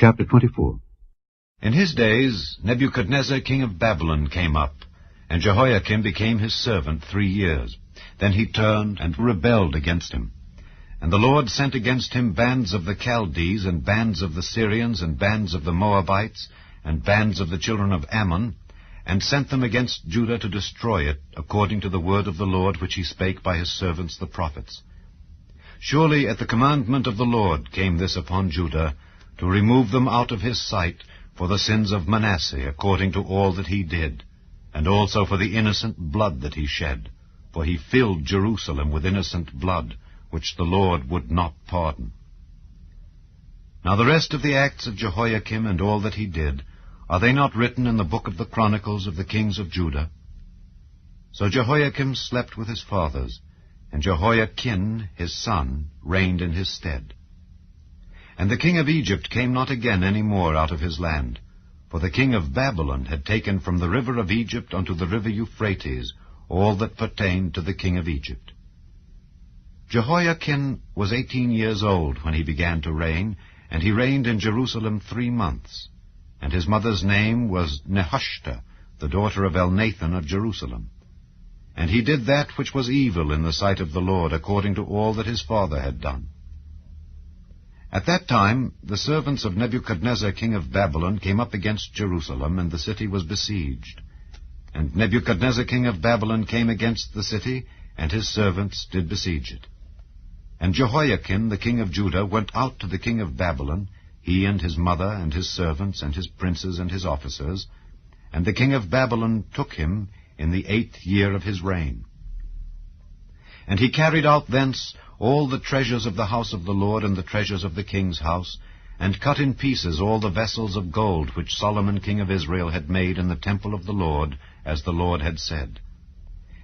Chapter 24. In his days Nebuchadnezzar king of Babylon came up, and Jehoiakim became his servant 3 years. Then he turned and rebelled against him. And the Lord sent against him bands of the Chaldees, and bands of the Syrians, and bands of the Moabites, and bands of the children of Ammon, and sent them against Judah to destroy it, according to the word of the Lord which he spake by his servants the prophets. Surely at the commandment of the Lord came this upon Judah, to remove them out of his sight for the sins of Manasseh, according to all that he did, and also for the innocent blood that he shed. For he filled Jerusalem with innocent blood, which the Lord would not pardon. Now the rest of the acts of Jehoiakim and all that he did, are they not written in the book of the Chronicles of the kings of Judah? So Jehoiakim slept with his fathers, and Jehoiachin his son reigned in his stead. And the king of Egypt came not again any more out of his land, for the king of Babylon had taken from the river of Egypt unto the river Euphrates all that pertained to the king of Egypt. Jehoiachin was 18 years old when he began to reign, and he reigned in Jerusalem 3 months. And his mother's name was Nehushta, the daughter of Elnathan of Jerusalem. And he did that which was evil in the sight of the Lord, according to all that his father had done. At that time the servants of Nebuchadnezzar king of Babylon came up against Jerusalem, and the city was besieged. And Nebuchadnezzar king of Babylon came against the city, and his servants did besiege it. And Jehoiakim the king of Judah went out to the king of Babylon, he and his mother and his servants and his princes and his officers, and the king of Babylon took him in the 8th year of his reign. And he carried out thence all the treasures of the house of the Lord and the treasures of the king's house, and cut in pieces all the vessels of gold which Solomon king of Israel had made in the temple of the Lord, as the Lord had said.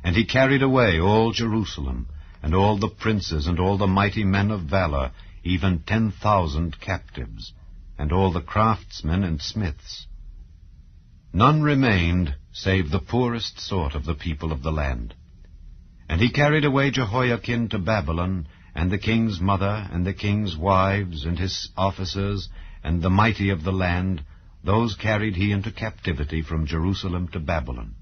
And he carried away all Jerusalem, and all the princes and all the mighty men of valor, even 10,000 captives, and all the craftsmen and smiths. None remained save the poorest sort of the people of the land. And he carried away Jehoiachin to Babylon, and the king's mother, and the king's wives, and his officers, and the mighty of the land, those carried he into captivity from Jerusalem to Babylon.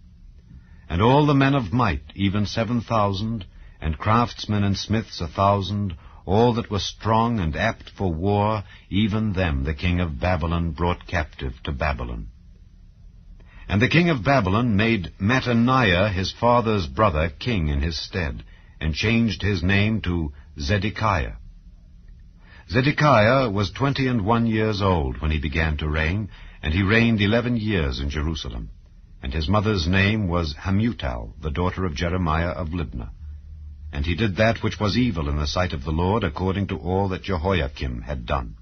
And all the men of might, even 7,000, and craftsmen and smiths 1,000, all that were strong and apt for war, even them the king of Babylon brought captive to Babylon. And the king of Babylon made Mattaniah his father's brother king in his stead, and changed his name to Zedekiah. Zedekiah was 21 years old when he began to reign, and he reigned 11 years in Jerusalem. And his mother's name was Hamutal, the daughter of Jeremiah of Libnah. And he did that which was evil in the sight of the Lord, according to all that Jehoiakim had done.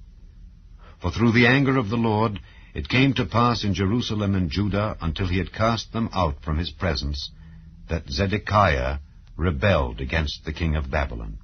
For through the anger of the Lord it came to pass in Jerusalem and Judah, until he had cast them out from his presence, that Zedekiah rebelled against the king of Babylon.